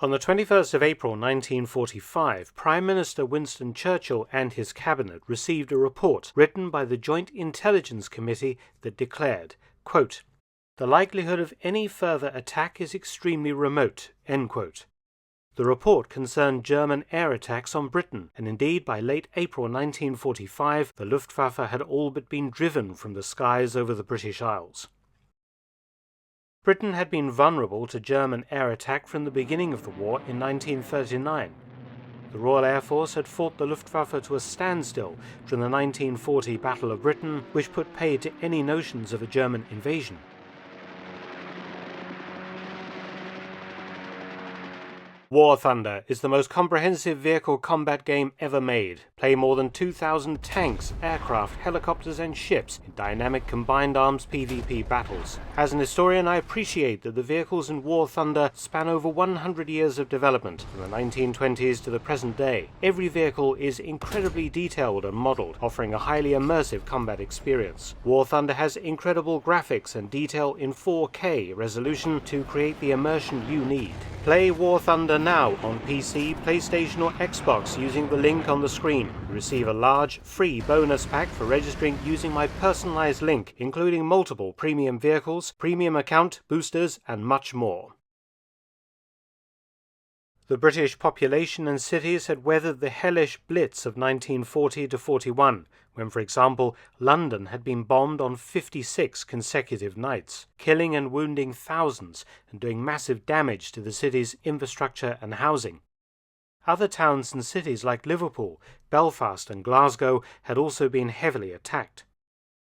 On the 21st of April 1945, Prime Minister Winston Churchill and his cabinet received a report written by the Joint Intelligence Committee that declared, quote, "The likelihood of any further attack is extremely remote," end quote. The report concerned German air attacks on Britain, and indeed by late April 1945 the Luftwaffe had all but been driven from the skies over the British Isles. Britain had been vulnerable to German air attack from the beginning of the war in 1939. The Royal Air Force had fought the Luftwaffe to a standstill during the 1940 Battle of Britain, which put paid to any notions of a German invasion. War Thunder is the most comprehensive vehicle combat game ever made. Play more than 2,000 tanks, aircraft, helicopters and ships in dynamic combined arms PvP battles. As an historian, I appreciate that the vehicles in War Thunder span over 100 years of development, from the 1920s to the present day. Every vehicle is incredibly detailed and modelled, offering a highly immersive combat experience. War Thunder has incredible graphics and detail in 4K resolution to create the immersion you need. Play War Thunder now on PC, PlayStation or Xbox using the link on the screen. You receive a large, free bonus pack for registering using my personalized link, including multiple premium vehicles, premium account, boosters and much more. The British population and cities had weathered the hellish blitz of 1940 to 41, when, for example, London had been bombed on 56 consecutive nights, killing and wounding thousands and doing massive damage to the city's infrastructure and housing. Other towns and cities like Liverpool, Belfast and Glasgow had also been heavily attacked.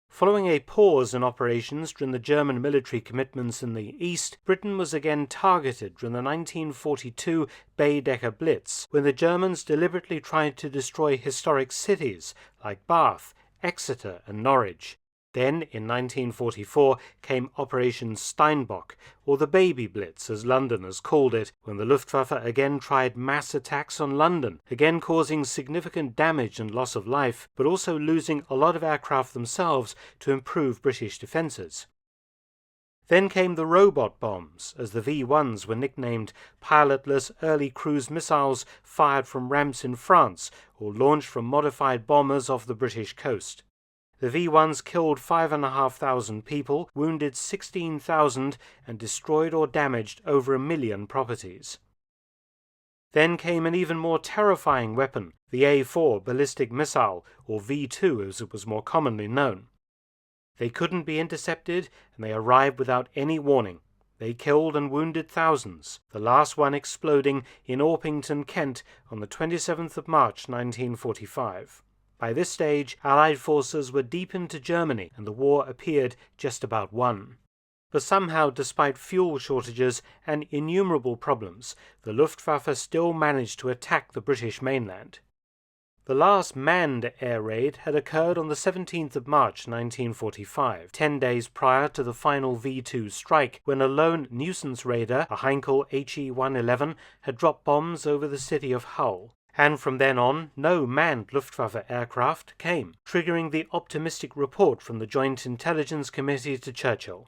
Following a pause in operations during the German military commitments in the east, Britain was again targeted during the 1942 Baedeker Blitz, when the Germans deliberately tried to destroy historic cities like Bath, Exeter and Norwich. Then, in 1944, came Operation Steinbock, or the Baby Blitz as Londoners called it, when the Luftwaffe again tried mass attacks on London, again causing significant damage and loss of life, but also losing a lot of aircraft themselves to improve British defences. Then came the robot bombs, as the V-1s were nicknamed, pilotless early cruise missiles fired from ramps in France or launched from modified bombers off the British coast. The V-1s killed 5,500 people, wounded 16,000 and destroyed or damaged over 1 million properties. Then came an even more terrifying weapon, the A-4 ballistic missile, or V-2 as it was more commonly known. They couldn't be intercepted and they arrived without any warning. They killed and wounded thousands, the last one exploding in Orpington, Kent on the 27th of March 1945. By this stage, Allied forces were deep into Germany and the war appeared just about won. But somehow, despite fuel shortages and innumerable problems, the Luftwaffe still managed to attack the British mainland. The last manned air raid had occurred on the 17th of March 1945, 10 days prior to the final V-2 strike, when a lone nuisance raider, a Heinkel HE-111, had dropped bombs over the city of Hull. And from then on, no manned Luftwaffe aircraft came, triggering the optimistic report from the Joint Intelligence Committee to Churchill.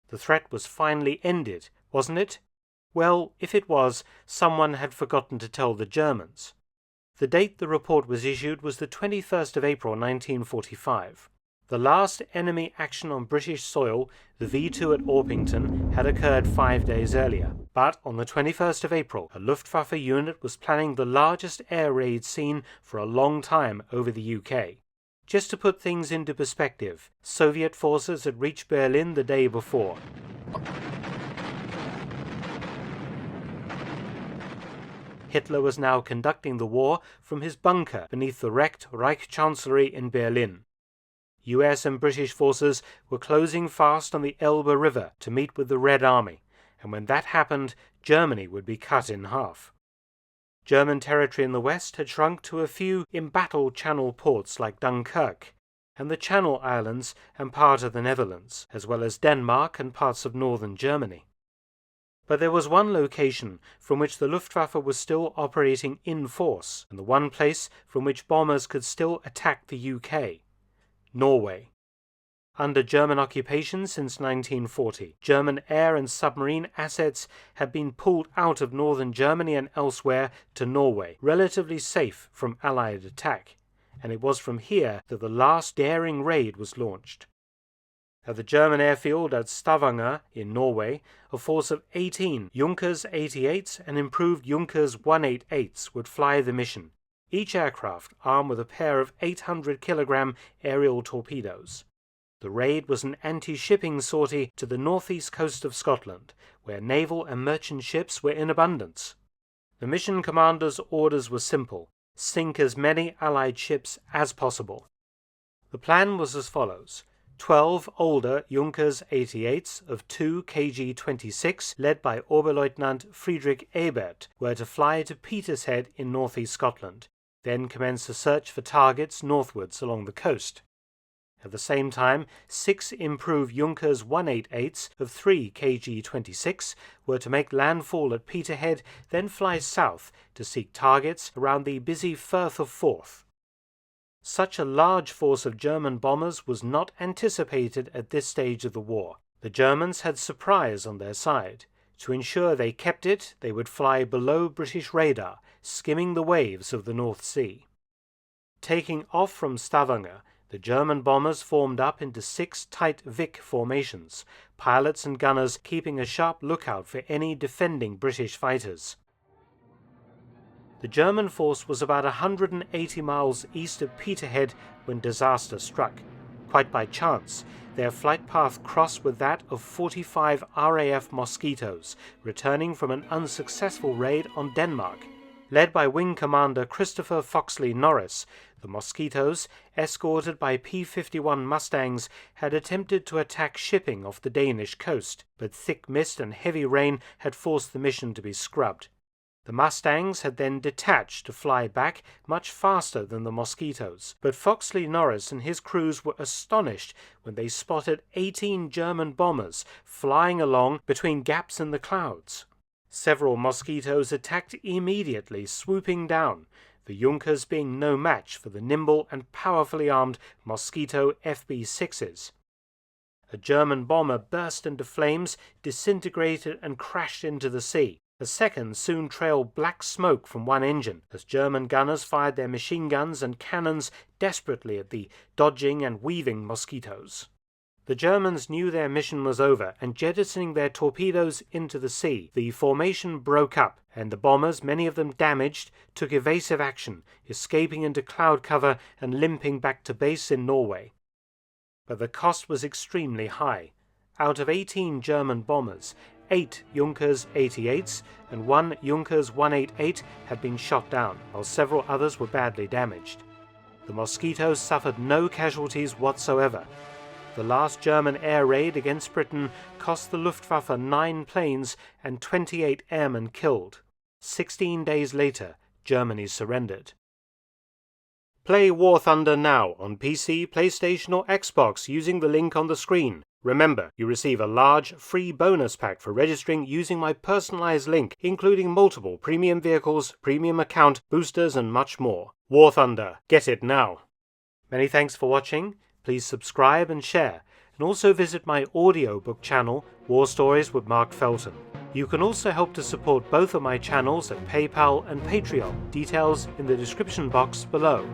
The threat was finally ended, wasn't it? Well, if it was, someone had forgotten to tell the Germans. The date the report was issued was the 21st of April 1945. The last enemy action on British soil, the V-2 at Orpington, had occurred 5 days earlier. But on the 21st of April, a Luftwaffe unit was planning the largest air raid seen for a long time over the UK. Just to put things into perspective, Soviet forces had reached Berlin the day before. Hitler was now conducting the war from his bunker beneath the wrecked Reich Chancellery in Berlin. US and British forces were closing fast on the Elbe River to meet with the Red Army, and when that happened, Germany would be cut in half. German territory in the west had shrunk to a few embattled Channel ports like Dunkirk, and the Channel Islands and part of the Netherlands, as well as Denmark and parts of northern Germany. But there was one location from which the Luftwaffe was still operating in force, and the one place from which bombers could still attack the UK: Norway. Under German occupation since 1940, German air and submarine assets had been pulled out of northern Germany and elsewhere to Norway, relatively safe from Allied attack, and it was from here that the last daring raid was launched. At the German airfield at Stavanger in Norway, a force of 18 Junkers 88s and improved Junkers 188s would fly the mission, each aircraft armed with a pair of 800-kilogram aerial torpedoes. The raid was an anti-shipping sortie to the northeast coast of Scotland, where naval and merchant ships were in abundance. The mission commander's orders were simple: sink as many Allied ships as possible. The plan was as follows. 12 older Junkers 88s of 2 Kg-26, led by Oberleutnant Friedrich Ebert, were to fly to Petershead in northeast Scotland, then commence a search for targets northwards along the coast. At the same time, 6 improved Junkers 188s of 3 Kg-26 were to make landfall at Peterhead, then fly south to seek targets around the busy Firth of Forth. Such a large force of German bombers was not anticipated at this stage of the war. The Germans had surprise on their side. To ensure they kept it, they would fly below British radar, skimming the waves of the North Sea. Taking off from Stavanger, the German bombers formed up into 6 tight Vic formations, pilots and gunners keeping a sharp lookout for any defending British fighters. The German force was about 180 miles east of Peterhead when disaster struck. Quite by chance, their flight path crossed with that of 45 RAF Mosquitoes, returning from an unsuccessful raid on Denmark. Led by Wing Commander Christopher Foxley Norris, the Mosquitoes, escorted by P-51 Mustangs, had attempted to attack shipping off the Danish coast, but thick mist and heavy rain had forced the mission to be scrubbed. The Mustangs had then detached to fly back much faster than the Mosquitoes, but Foxley Norris and his crews were astonished when they spotted 18 German bombers flying along between gaps in the clouds. Several Mosquitoes attacked immediately, swooping down, the Junkers being no match for the nimble and powerfully armed Mosquito FB-6s. A German bomber burst into flames, disintegrated and crashed into the sea. A second soon trailed black smoke from one engine, as German gunners fired their machine guns and cannons desperately at the dodging and weaving Mosquitoes. The Germans knew their mission was over, and jettisoning their torpedoes into the sea, the formation broke up, and the bombers, many of them damaged, took evasive action, escaping into cloud cover and limping back to base in Norway. But the cost was extremely high. Out of 18 German bombers, 8 Junkers 88s and 1 Junkers 188 had been shot down, while several others were badly damaged. The Mosquitoes suffered no casualties whatsoever. The last German air raid against Britain cost the Luftwaffe 9 planes and 28 airmen killed. 16 days later, Germany surrendered. Play War Thunder now on PC, PlayStation or Xbox using the link on the screen. Remember, you receive a large, free bonus pack for registering using my personalized link, including multiple premium vehicles, premium account, boosters and much more. War Thunder, get it now! Many thanks for watching. Please subscribe and share, and also visit my audiobook channel, War Stories with Mark Felton. You can also help to support both of my channels at PayPal and Patreon, details in the description box below.